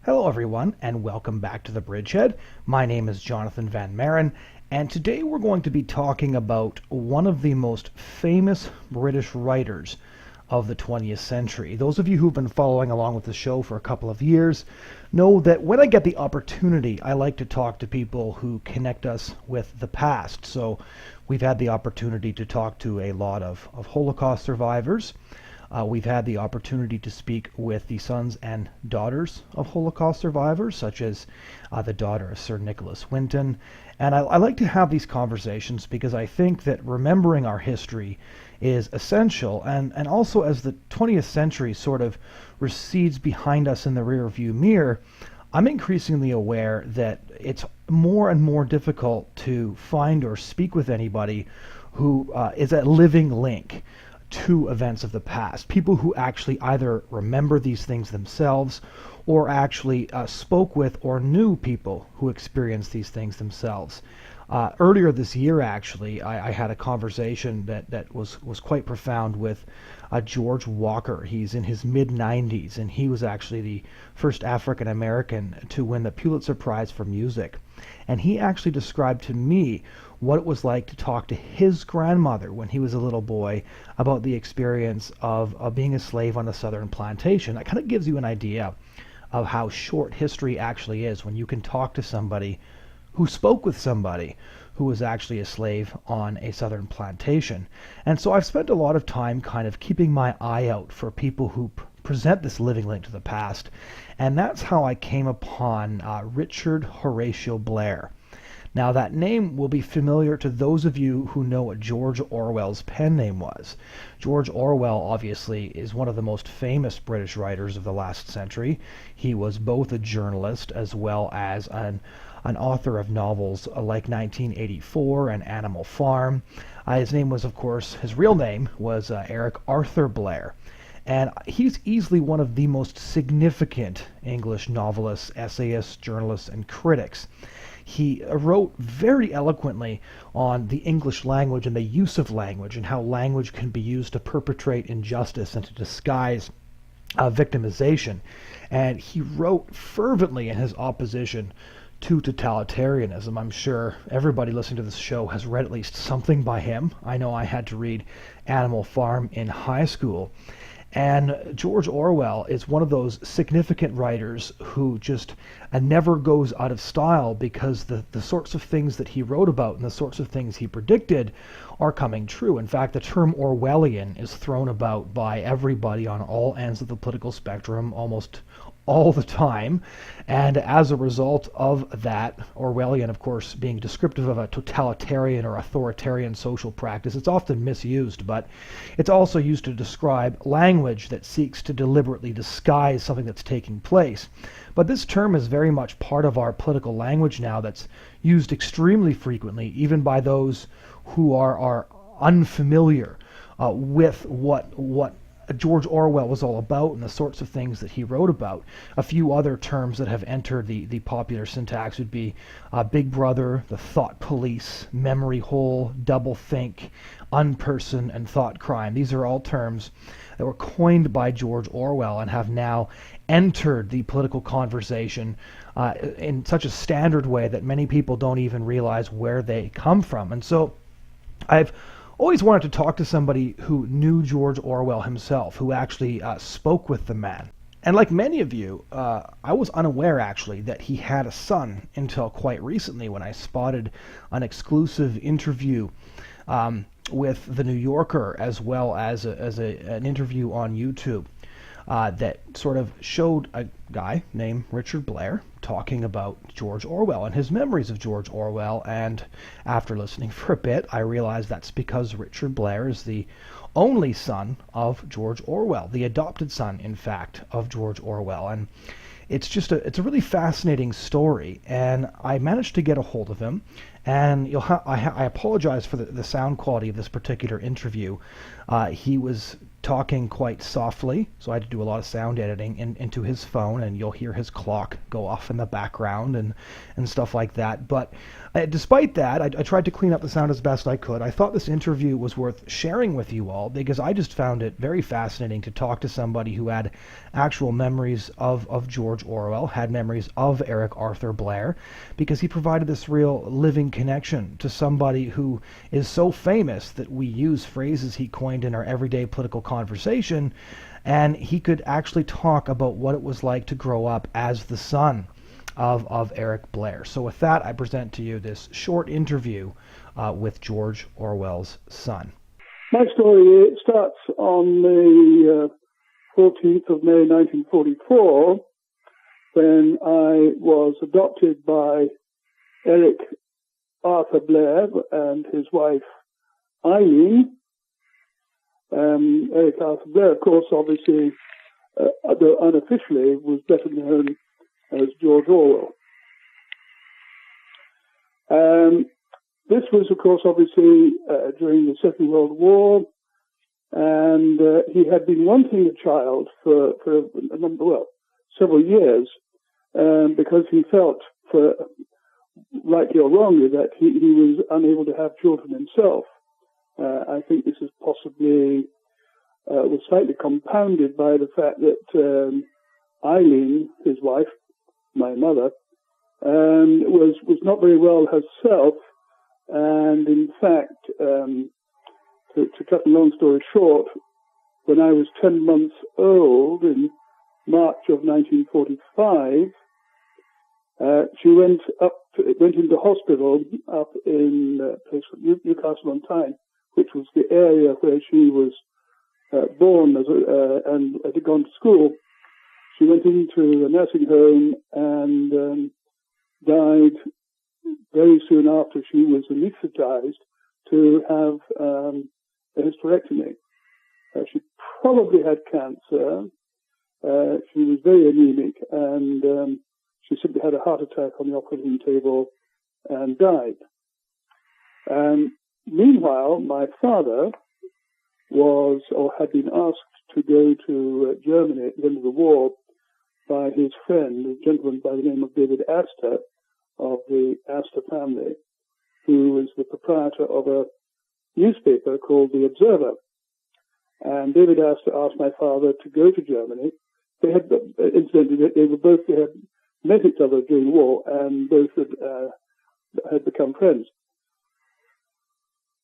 Hello everyone and welcome back to the Bridgehead. My name is Jonathon Van Maren and today we're going to be talking about one of the most famous British writers of the 20th century. Those of you who've been following along with the show for a couple of years know that when I get the opportunity, I like to talk to people who connect us with the past. So we've had the opportunity to talk to a lot of Holocaust survivors. We've had the opportunity to speak with the sons and daughters of Holocaust survivors, such as the daughter of Sir Nicholas Winton. And I like to have these conversations because I think that remembering our history is essential. And also as the 20th century sort of recedes behind us in the rearview mirror, I'm increasingly aware that it's more and more difficult to find or speak with anybody who is a living link to events of the past. People who actually either remember these things themselves or actually spoke with or knew people who experienced these things themselves. Earlier this year, actually, I had a conversation that was quite profound with George Walker. He's in his mid-90s, and he was actually the first African American to win the Pulitzer Prize for music. And he actually described to me what it was like to talk to his grandmother when he was a little boy about the experience of being a slave on a southern plantation. That kind of gives you an idea of how short history actually is when you can talk to somebody who spoke with somebody who was actually a slave on a southern plantation. And so I've spent a lot of time kind of keeping my eye out for people who present this living link to the past. And that's how I came upon Richard Horatio Blair. Now that name will be familiar to those of you who know what George Orwell's pen name was. George Orwell obviously is one of the most famous British writers of the last century. He was both a journalist as well as an author of novels like 1984 and Animal Farm. His name was, of course, his real name was Eric Arthur Blair. And he's easily one of the most significant English novelists, essayists, journalists, and critics. He wrote very eloquently on the English language and the use of language and how language can be used to perpetrate injustice and to disguise victimization. And he wrote fervently in his opposition to totalitarianism. I'm sure everybody listening to this show has read at least something by him. I know I had to read Animal Farm in high school. And George Orwell is one of those significant writers who just never goes out of style because the sorts of things that he wrote about and the sorts of things he predicted are coming true. In fact, the term Orwellian is thrown about by everybody on all ends of the political spectrum almost all the time. And as a result of that, Orwellian, of course, being descriptive of a totalitarian or authoritarian social practice, it's often misused, but it's also used to describe language that seeks to deliberately disguise something that's taking place. But this term is very much part of our political language now that's used extremely frequently, even by those who are unfamiliar with what George Orwell was all about and the sorts of things that he wrote about. A few other terms that have entered the popular syntax would be Big Brother, the thought police, memory hole, doublethink, unperson, and thought crime. These are all terms that were coined by George Orwell and have now entered the political conversation in such a standard way that many people don't even realize where they come from. And so I've always wanted to talk to somebody who knew George Orwell himself, who actually spoke with the man. And like many of you, I was unaware actually that he had a son until quite recently when I spotted an exclusive interview with The New Yorker as well as an interview on YouTube that sort of showed a guy named Richard Blair talking about George Orwell and his memories of George Orwell. And after listening for a bit, I realized that's because Richard Blair is the only son of George Orwell, the adopted son, in fact, of George Orwell. And it's a really fascinating story. And I managed to get a hold of him. And I apologize for the sound quality of this particular interview. He was talking quite softly, so I had to do a lot of sound editing into his phone, and you'll hear his clock go off in the background and stuff like that. But despite that, I tried to clean up the sound as best I could. I thought this interview was worth sharing with you all because I just found it very fascinating to talk to somebody who had actual memories of George Orwell, had memories of Eric Arthur Blair, because he provided this real living connection to somebody who is so famous that we use phrases he coined in our everyday political conversation, and he could actually talk about what it was like to grow up as the son of Eric Blair. So with that, I present to you this short interview with George Orwell's son. My story starts on the 14th of May 1944, when I was adopted by Eric Arthur Blair and his wife Eileen. Eric Arthur Blair, of course, obviously, though unofficially, was better known as George Orwell. This was, of course, obviously during the Second World War, and he had been wanting a child for several years, because he felt, for rightly or wrongly, that he was unable to have children himself. I think this is possibly was slightly compounded by the fact that Eileen, his wife, my mother, was not very well herself, and in fact, to cut a long story short, when I was 10 months old in March of 1945, she went into hospital up in a place called Newcastle on Tyne, which was the area where she was born and had gone to school. She went into the nursing home and died very soon after she was anesthetized to have a hysterectomy. She probably had cancer. She was very anemic, and she simply had a heart attack on the operating table and died. Meanwhile, my father was, or had been asked to go to Germany at the end of the war by his friend, a gentleman by the name of David Astor, of the Astor family, who was the proprietor of a newspaper called The Observer. And David Astor asked my father to go to Germany. They had, incidentally, they had met each other during the war, and both had become friends.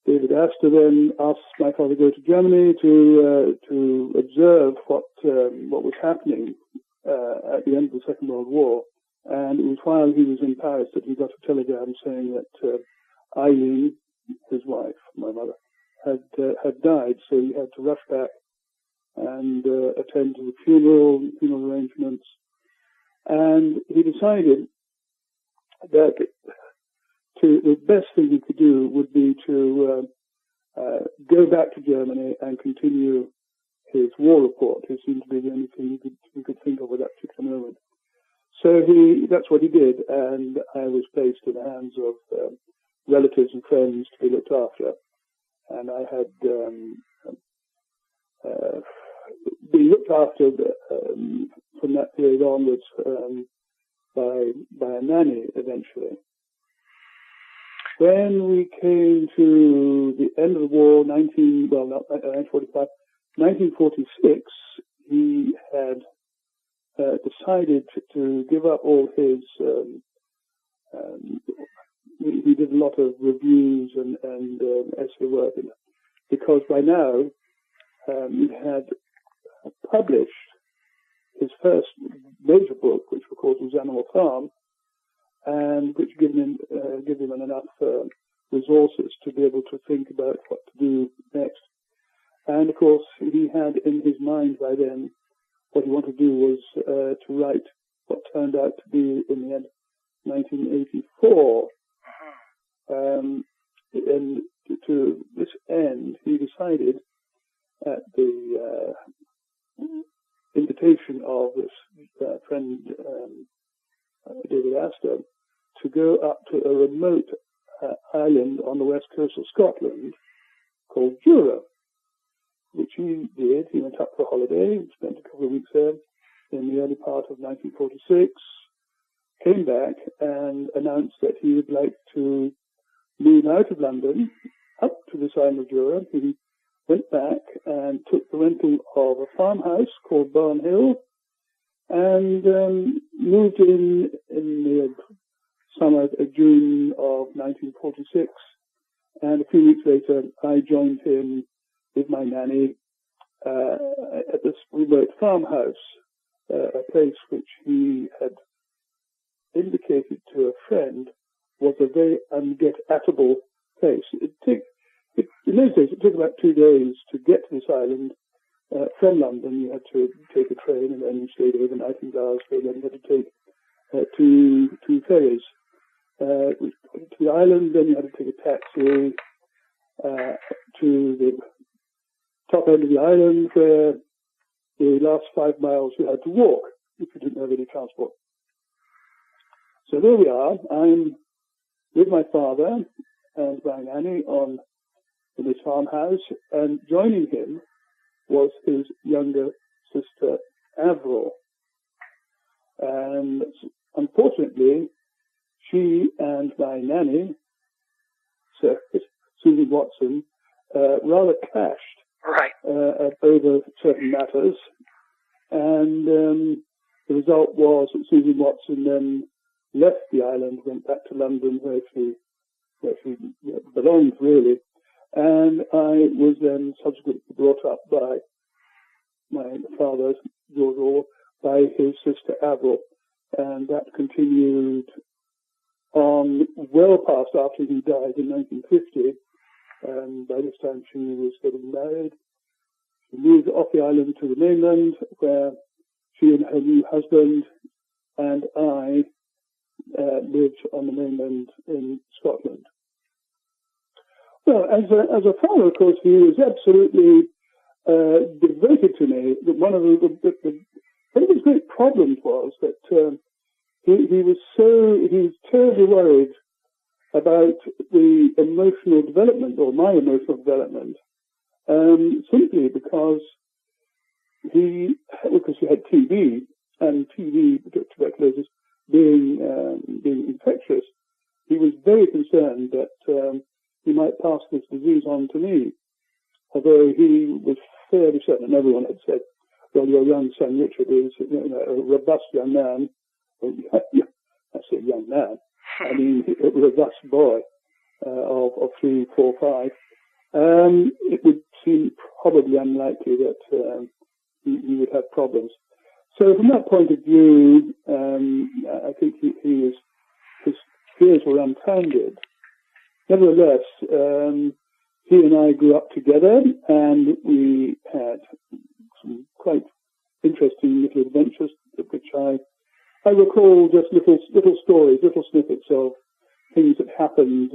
David Astor then asked my father to go to Germany to observe what was happening at the end of the Second World War. And it was while he was in Paris that he got a telegram saying that Eileen, his wife, my mother, had died. So he had to rush back and attend to the funeral arrangements. And he decided that the best thing he could do would be to go back to Germany and continue his war report. It seemed to be the only thing he could think of at that particular moment. So that's what he did, and I was placed in the hands of relatives and friends to be looked after. And I had been looked after from that period onwards by a nanny eventually. When we came to the end of the war, 1946, he had decided to give up all his. He did a lot of reviews and essay work, because by now he had published his first major book, which of course was Animal Farm, and which gave him enough resources to be able to think about what to do next. And of course, he had in his mind by then what he wanted to do was to write what turned out to be, in the end, 1984. And to this end, he decided, at the invitation of this friend David Astor, to go up to a remote island on the west coast of Scotland called Jura. which he did. He went up for a holiday, spent a couple of weeks there in the early part of 1946, came back and announced that he would like to move out of London up to this island of Jura. He went back and took the rental of a farmhouse called Barn Hill and moved in the summer, June of 1946. And a few weeks later, I joined him with my nanny at this remote farmhouse, a place which he had indicated to a friend was a very unget-atable place. In those days, it took about 2 days to get to this island from London. You had to take a train and then you stayed overnight in Glasgow. Then you had to take two ferries to the island. Then you had to take a taxi to the top end of the island, where the last 5 miles you had to walk if you didn't have any transport. So there we are. I'm with my father and my nanny in his farmhouse, and joining him was his younger sister, Avril. And unfortunately, she and my nanny, Susan Watson, rather clashed over certain matters. And the result was that Susan Watson then left the island, went back to London, where she belonged, really. And I was then subsequently brought up by my father, George Orwell, by his sister Avril. And that continued on well past after he died in 1950. And by this time she was getting married. She moved off the island to the mainland, where she and her new husband and I lived on the mainland in Scotland. Well, as a father, of course, he was absolutely devoted to me. One of his great problems was that he was terribly worried about the emotional development, or my emotional development, simply because he had TB, and TB, tuberculosis, being infectious. He was very concerned that he might pass this disease on to me, although he was fairly certain, and everyone had said, well, your young son Richard is a robust young man. Well, I say young man, I mean a robust boy of 3, 4, 5. It would seem probably unlikely that he would have problems. So from that point of view, I think his fears were unfounded. Nevertheless, he and I grew up together, and we had some quite interesting little adventures, which I recall just little stories, little snippets of things that happened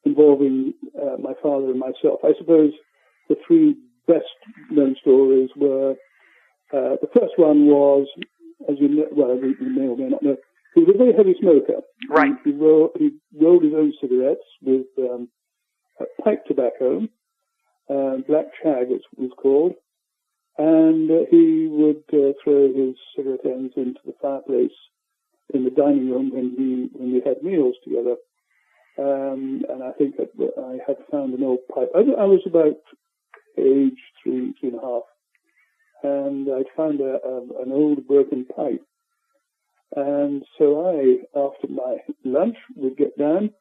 involving my father and myself. I suppose the 3 best known stories were, the first one was, as you know, well, you may or may not know, he was a very heavy smoker. Right. He rolled his own cigarettes with pipe tobacco, black shag it was called, and he would throw his cigarette ends into the fireplace in the dining room when we had meals together. And I think that I had found an old pipe. I was about age 3, 3.5, and I'd found an old broken pipe. And so after my lunch, would get down,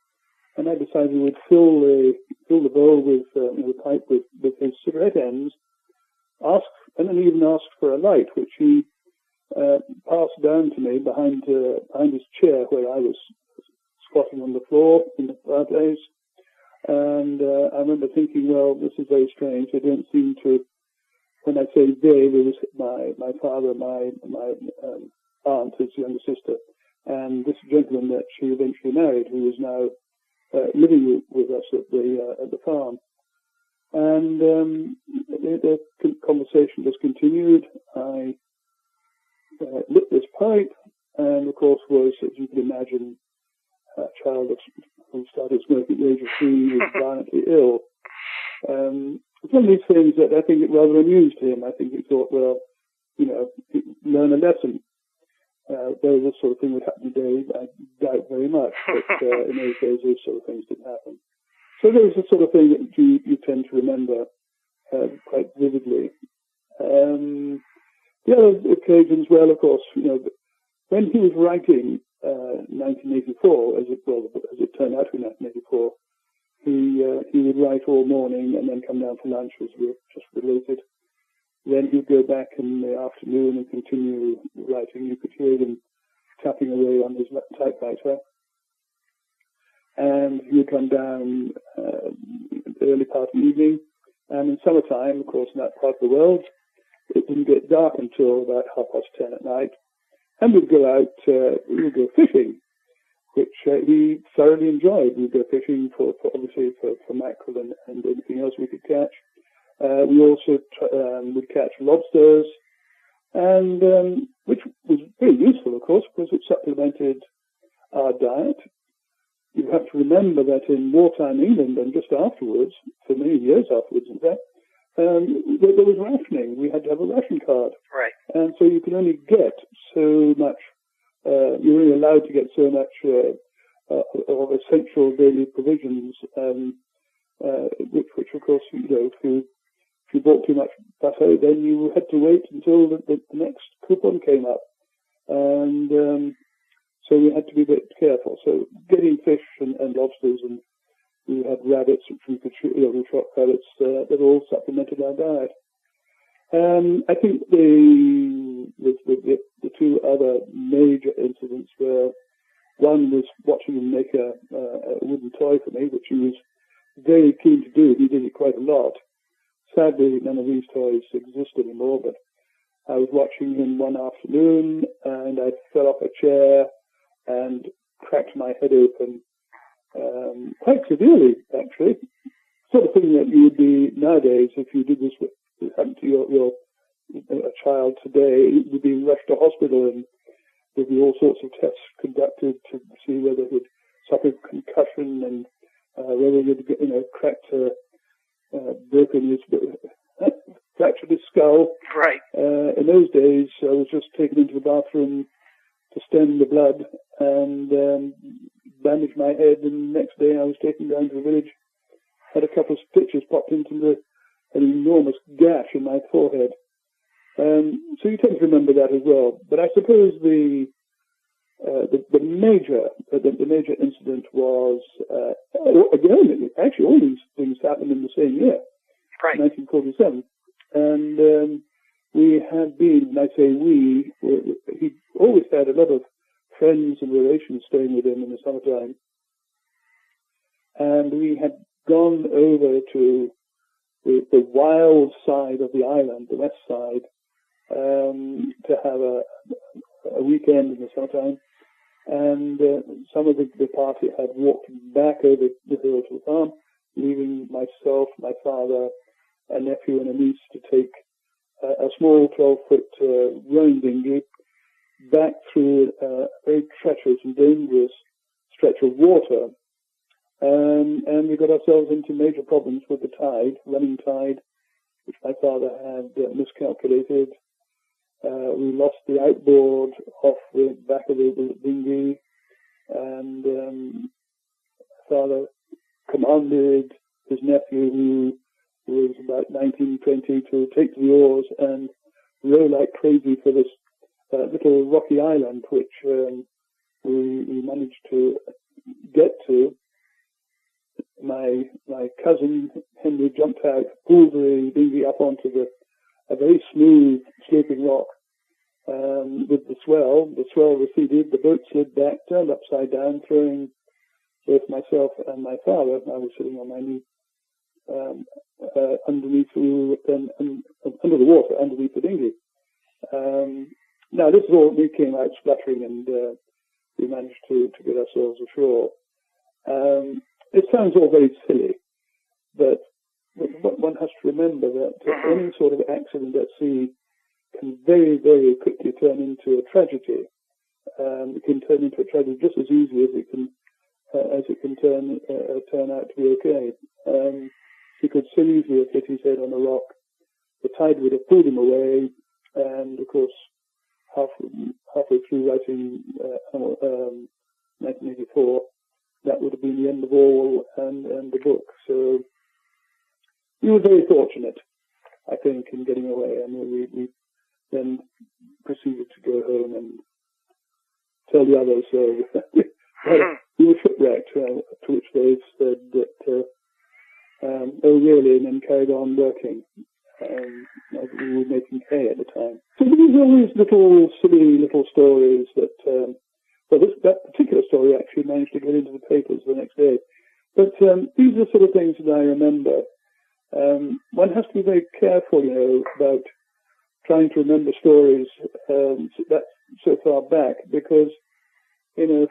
and I decided we would fill the bowl with the pipe with his cigarette ends, and then even asked for a light, which he passed down to me behind his chair, where I was squatting on the floor in the fireplace. And I remember thinking, well, this is very strange. They don't seem to. When I say they, there was my father, my aunt, his younger sister, and this gentleman that she eventually married, who is now living with us at the farm. And the conversation just continued. I lit this pipe, and of course was, as you can imagine, a child who started smoking at the age of 3 was violently ill. it's one of these things that I think it rather amused him. I think he thought, well, learn a lesson. Whether this sort of thing would happen today, I doubt very much. But in those days, those sort of things didn't happen. So there's the sort of thing that you tend to remember quite vividly. The other occasions, well, of course, when he was writing 1984, as it turned out in 1984, he would write all morning and then come down for lunch, as we just related. Then he'd go back in the afternoon and continue writing. You could hear him tapping away on his typewriter. And he would come down early part of the evening. And in summertime, of course, in that part of the world, it didn't get dark until about 10:30 at night. And we'd go out, we would go fishing, which he thoroughly enjoyed. We'd go fishing for mackerel and anything else we could catch. We also would catch lobsters, and which was very useful, of course, because it supplemented our diet. You have to remember that in wartime England and just afterwards, for many years afterwards, in fact, there was rationing. We had to have a ration card. Right. And so you could only get so much, you were only allowed to get so much of essential daily provisions, which of course, if you bought too much butter, then you had to wait until the next coupon came up. And so we had to be a bit careful. So getting fish and lobsters, and we had rabbits, which we could shoot, we shot rabbits, that all supplemented our diet. I think the two other major incidents were, one was watching him make a wooden toy for me, which he was very keen to do. He did it quite a lot. Sadly, none of these toys exist anymore, but I was watching him one afternoon, and I fell off a chair and cracked my head open quite severely, actually. Sort of thing that you would be nowadays if you did this happen to a child today. You would be rushed to hospital, and there'd be all sorts of tests conducted to see whether he'd suffered concussion and whether he'd cracked broken his fractured his skull. Right. In those days, I was just taken into the bathroom to stem the blood and bandage my head, and the next day I was taken down to the village, had a couple of stitches popped into an enormous gash in my forehead. So you tend to remember that as well. But I suppose the major incident was again, actually all these things happened in the same year, right, 1947, and we had been, and I say we, he always had a lot of friends and relations staying with him in the summertime, and we had gone over to the wild side of the island, the west side, to have a weekend in the summertime, and some of the party had walked back over the hill to the farm, leaving myself, my father, a nephew and a niece to take a small 12-foot rowing dinghy back through a very treacherous and dangerous stretch of water. And we got ourselves into major problems with the tide, running tide, which my father had miscalculated. We lost the outboard off the back of the dinghy, and my father commanded his nephew, who was about 19, 20, to take to the oars and row like crazy for this little rocky island, which we managed to get to. My cousin Henry jumped out, pulled the dinghy up onto a very smooth sloping rock with the swell. The swell receded, the boat slid back, turned upside down, throwing both myself and my father, I was sitting on my knee, underneath under the water, underneath the dinghy. Now this is all, we came out spluttering, and we managed to get ourselves ashore. It sounds all very silly, but one has to remember that any sort of accident at sea can very, very quickly turn into a tragedy. It can turn into a tragedy just as easily as it can turn out to be okay. he could so easily have hit his head on a rock. The tide would have pulled him away, and of course, halfway through writing 1984, that would have been the end of all and the book. So we were very fortunate, I think, in getting away, and we then proceeded to go home and tell the others we were shipwrecked, to which they said that, oh really, and then carried on working. We were making hay at the time. So there was all these little, silly little stories that, that particular story actually managed to get into the papers the next day. But these are the sort of things that I remember. One has to be very careful, about trying to remember stories that so far back, because, as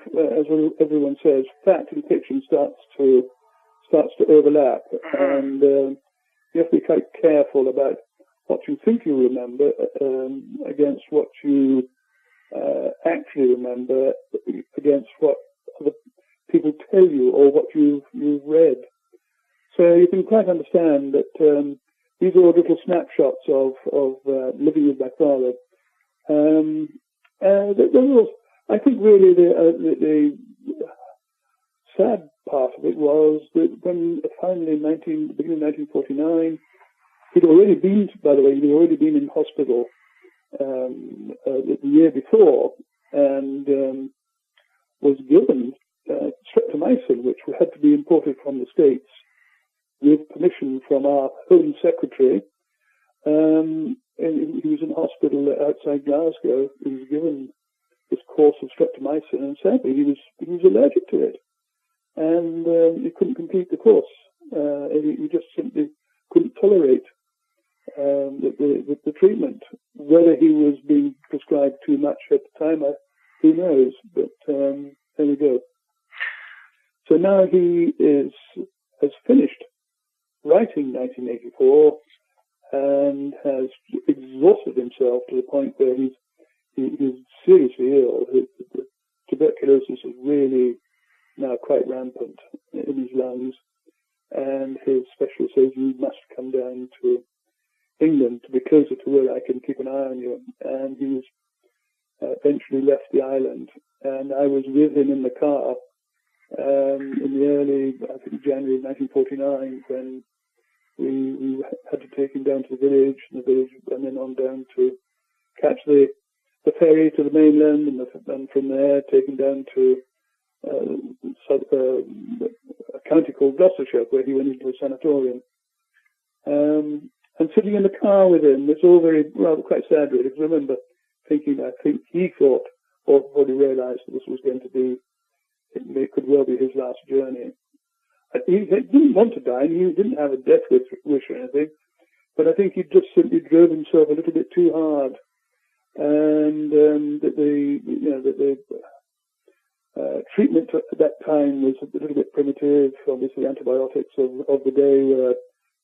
everyone says, fact and fiction starts to overlap, and you have to be quite careful about what you think you remember against what you actually remember, against what other people tell you or what you've read. So you can quite understand that these are little snapshots of living with my father. I think really the sad part of it was that when finally the beginning of 1949, he'd already been in hospital the year before, and was given streptomycin, which had to be imported from the States with permission from our Home Secretary. And he was in hospital outside Glasgow. He was given this course of streptomycin, and sadly he was allergic to it, and he couldn't complete the course. He just simply couldn't tolerate the treatment. Whether he was being prescribed too much at the time, who knows? But there we go. So now he has finished writing 1984 and has exhausted himself to the point where he's seriously ill. The tuberculosis is really now quite rampant in his lungs, and his specialist says, you must come down to England to be closer to where I can keep an eye on you. And he was eventually left the island, and I was with him in the car in the early, I think, January 1949, when we had to take him down to the village, and then on down to catch the ferry to the mainland, and from there take him down to a county called Gloucestershire, where he went into a sanatorium. And sitting in the car with him, it's all quite sad really, because I remember thinking, I think he thought, or already realised, that this was going to be, it could well be his last journey. He didn't want to die, and he didn't have a death wish or anything, but I think he just simply drove himself a little bit too hard, and the treatment at that time was a little bit primitive. Obviously, antibiotics of the day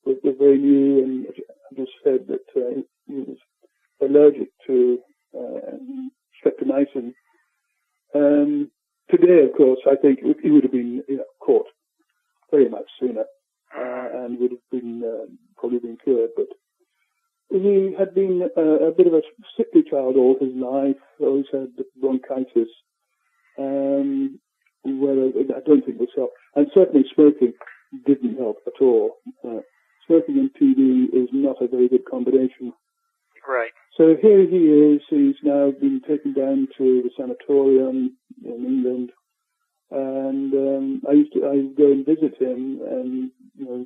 were very new, and I just said that he was allergic to streptomycin. Today, of course, I think he would have been caught very much sooner, and would have been probably been cured. But he had been a bit of a sickly child all his life. Always had bronchitis, where I don't think was help, and certainly smoking didn't help at all. Smoking and TB is not a very good combination. Right. So here he is. He's now been taken down to the sanatorium in England, and I would go and visit him and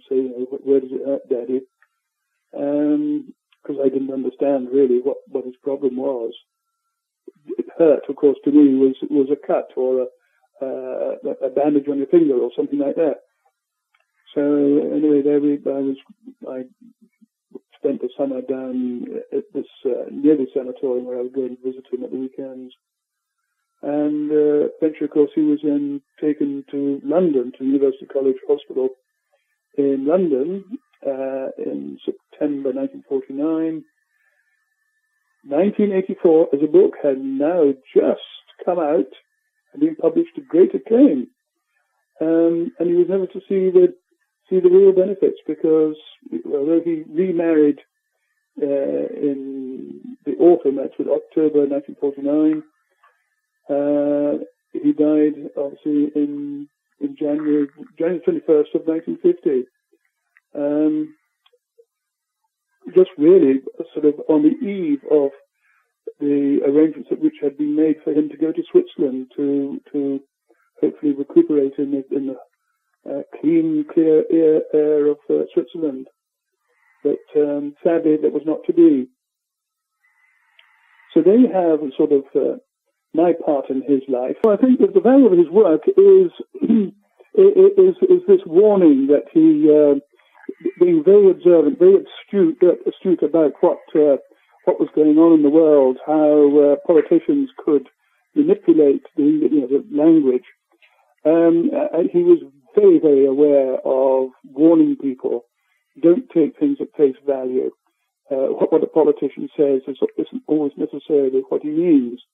say, where does it hurt, Daddy? Because I didn't understand really what his problem was. It hurt, of course, to me was a cut or a bandage on your finger or something like that. So anyway, I spent the summer down at this near the sanatorium where I would go and visit him at the weekends. And eventually, of course, he was then taken to London, to University College Hospital in London in September 1949. 1984, as a book, had now just come out and been published to great acclaim. And he was never to see see the real benefits, because although he remarried in the autumn, actually October 1949, he died obviously in January 21st of 1950. Just really sort of on the eve of the arrangements which had been made for him to go to Switzerland to hopefully recuperate in the clean, clear air of Switzerland. But sadly, that was not to be. So there you have sort of my part in his life. I think that the value of his work is this warning that he, being very observant, very astute about what was going on in the world, how politicians could manipulate the language. He was very, very aware of warning people: don't take things at face value. What a politician says isn't always necessarily what he means.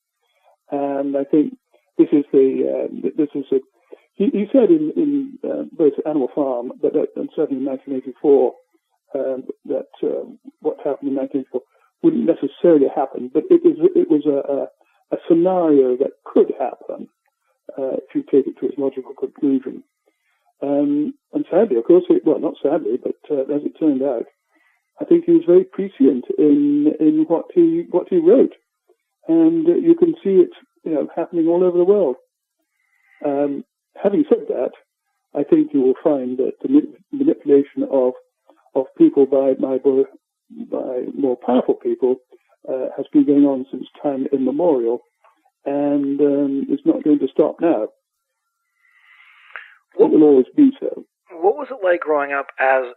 And I think this is he said in both Animal Farm, but and certainly in 1984, that what happened in 1984 wouldn't necessarily happen, but it was a scenario that could happen if you take it to its logical conclusion. And sadly, of course, not sadly, but as it turned out, I think he was very prescient in what he wrote, and you can see it, happening all over the world. Having said that, I think you will find that the manipulation of people by more powerful people has been going on since time immemorial, and is not going to stop now. It will always be so. What was it like growing up as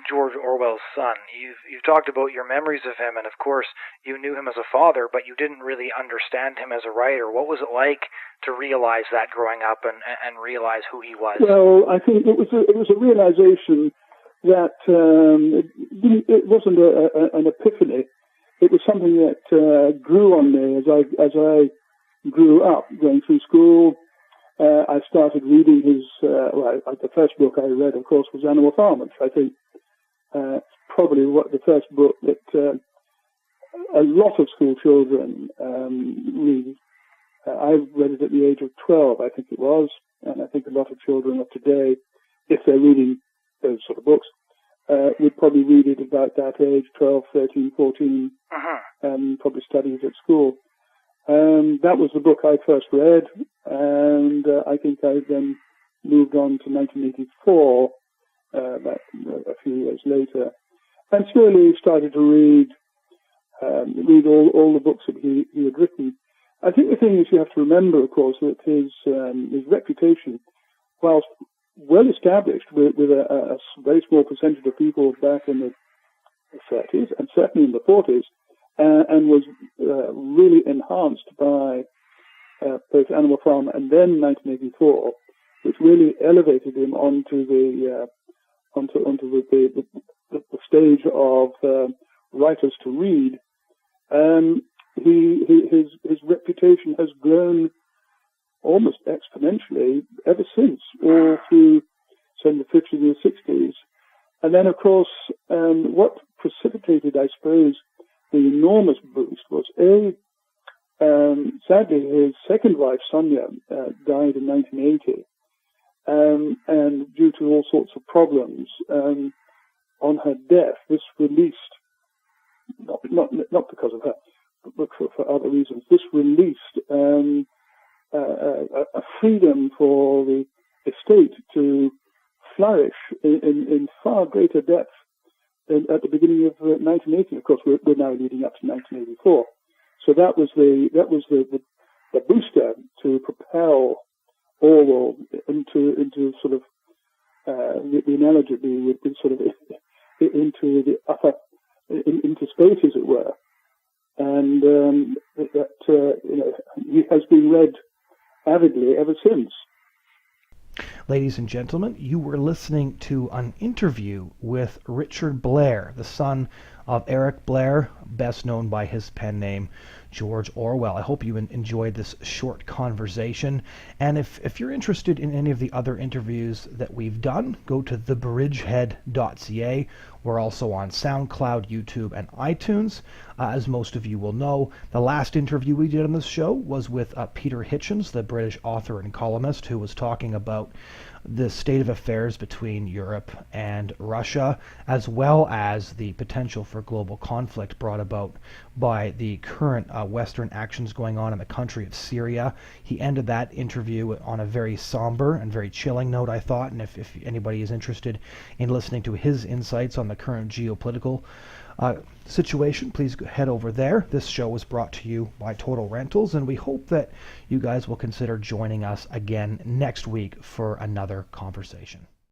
George Orwell's son? You've talked about your memories of him, and of course you knew him as a father, but you didn't really understand him as a writer. What was it like to realize that growing up and realize who he was? Well, I think it was a realization that it wasn't an epiphany. It was something that grew on me as I grew up, going through school. I started reading his, the first book I read, of course, was Animal Farm, which I think probably the first book that a lot of school children read. I read it at the age of 12, I think it was, and I think a lot of children of today, if they're reading those sort of books, would probably read it about that age, 12, 13, 14, and probably study it at school. That was the book I first read, and I think I then moved on to 1984, a few years later, and slowly started to read all the books that he had written. I think the thing is, you have to remember, of course, that his reputation, whilst well established with a very small percentage of people back in the 30s and certainly in the 40s, and was really enhanced by both Animal Farm and then 1984, which really elevated him onto the stage of writers to read. His reputation has grown almost exponentially ever since, all through the 50s and the 60s. And then, of course, what precipitated, I suppose, the enormous boost was sadly, his second wife, Sonia, died in 1980. And due to all sorts of problems, on her death, this released, not because of her, but for other reasons, this released a freedom for the estate to flourish in far greater depth than at the beginning of 1980. Of course, we're now leading up to 1984. So that was the booster to propel Orwell into sort of the analogy would be sort of into the upper into space, as it were, and he has been read avidly ever since. Ladies and gentlemen, you were listening to an interview with Richard Blair, the son of Eric Blair, best known by his pen name George Orwell. I hope you enjoyed this short conversation. And if you're interested in any of the other interviews that we've done, go to thebridgehead.ca. We're also on SoundCloud, YouTube, and iTunes. As most of you will know, the last interview we did on this show was with Peter Hitchens, the British author and columnist, who was talking about the state of affairs between Europe and Russia, as well as the potential for global conflict brought about by the current Western actions going on in the country of Syria. He ended that interview on a very somber and very chilling note, I thought, and if anybody is interested in listening to his insights on the current geopolitical situation, please head over there. This show was brought to you by Total Rentals, and we hope that you guys will consider joining us again next week for another conversation.